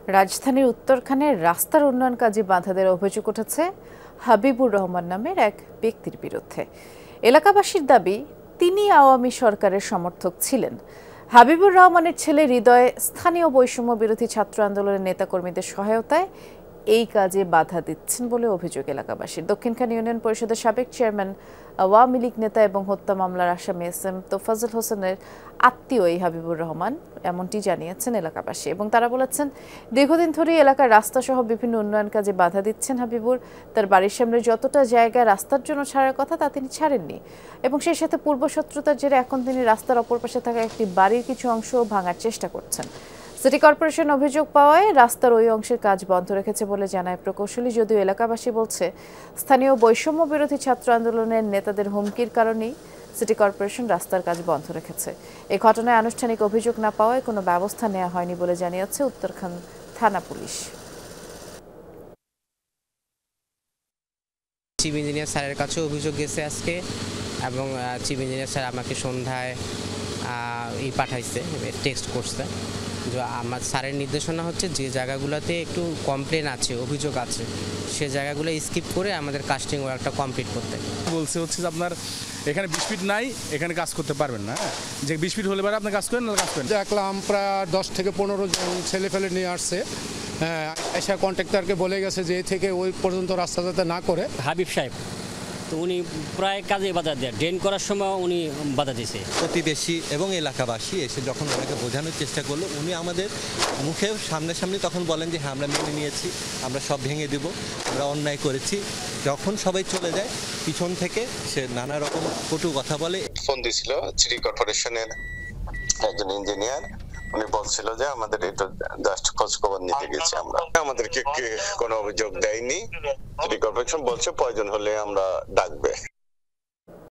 রাজধানীর উত্তরখানের রাস্তার উন্নয়ন কাজে বাধা দেওয়ার অভিযোগ উঠেছে হাবিবুর রহমান নামের এক ব্যক্তির বিরুদ্ধে। এলাকাবাসীর দাবি, তিনি আওয়ামী সরকারের সমর্থক ছিলেন। হাবিবুর রহমানের ছেলে হৃদয় স্থানীয় বৈষম্য বিরোধী ছাত্র আন্দোলনের নেতাকর্মীদের সহায়তায় এই কাজে বাধা দিচ্ছেন বলে অভিযোগ এলাকাবাসীর। দক্ষিণখান ইউনিয়ন পরিষদের সাবেক চেয়ারম্যান, আওয়ামী লীগ নেতা এবং হত্যা মামলার আসামি এস.এম. তোফাজ্জল হোসেনের আত্মীয় এই হাবিবুর রহমান, এমনটি জানিয়েছেন এলাকাবাসী। এবং তারা বলেছেন, দীর্ঘদিন ধরেই এলাকার রাস্তা সহ বিভিন্ন উন্নয়ন কাজে বাধা দিচ্ছেন হাবিবুর। তার বাড়ির সামনে যতটা জায়গা রাস্তার জন্য ছাড়ার কথা তা তিনি ছাড়েননি, এবং সেই সাথে পূর্বশত্রুতার জেরে এখন তিনি রাস্তার অপর পাশে থাকা একটি বাড়ির কিছু অংশ ভাঙার চেষ্টা করছেন। সিটি কর্পোরেশন অভিযোগ পাওয়ায় রাস্তার ওই অংশের কাজ বন্ধ রেখেছে বলে জানায় প্রকৌশলী। যদিও এলাকাবাসী বলছে, স্থানীয় বৈষম্য বিরোধী ছাত্র আন্দোলনের নেতাদের হুমকির কারণেই সিটি কর্পোরেশন রাস্তার কাজ বন্ধ রেখেছে। এই ঘটনায় আনুষ্ঠানিক অভিযোগ না পাওয়ায় কোনো ব্যবস্থা নেওয়া হয়নি বলে জানিয়েছে উত্তরখান থানা পুলিশ। চিফ ইঞ্জিনিয়ার স্যারের কাছে অভিযোগ গেছে আজকে, এবং চিফ ইঞ্জিনিয়ার স্যার আমাকে সন্ধ্যায় পাঠাইছে, টেক্সট করছে। যে আমার স্যারের নির্দেশনা হচ্ছে যে জায়গাগুলোতে একটু কমপ্লেন আছে, অভিযোগ আছে, সে জায়গাগুলো স্কিপ করে আমাদের কাস্টিং ওয়ার্কটা কমপ্লিট করতে বলছে। হচ্ছে যে আপনার এখানে 20 ফিট নাই, এখানে কাজ করতে পারবেন না। যে 20 ফিট হলে পরে আপনি কাজ করেন, না কাজ করেন। দেখলাম প্রায় 10 থেকে 15 জন ছেলে ফেলে নিয়ে আসছে। এসে কন্ট্রাক্টরকে বলে গেছে যে থেকে ওই পর্যন্ত রাস্তা যাতে না করে। হাবিব সাহেব তো উনি প্রায় কাজে বাধা দেয়, ড্রেন করার সময় উনি বাধা দিয়েছে। প্রতিবেশী এবং এলাকাবাসী এসে যখন ওনাকে বোঝানোর চেষ্টা করলো, উনি আমাদের মুখে সামনাসামনি তখন বলেন যে হ্যাঁ, আমরা মেনে নিয়েছি, আমরা সব ভেঙে দেব, আমরা অন্যায় করেছি। যখন সবাই চলে যায়, পিছন থেকে সে নানা রকম কটু কথা বলে। ফোন দিয়েছিল সিটি কর্পোরেশনের একজন ইঞ্জিনিয়ার, উনি বলছিল যে আমাদের এটা জাস্ট খোঁজ খবর নিতে গেছি আমরা, আমাদেরকে কোনো অভিযোগ দেয়নি। সিটি কর্পোরেশন বলছে প্রয়োজন হলে আমরা ডাকবে।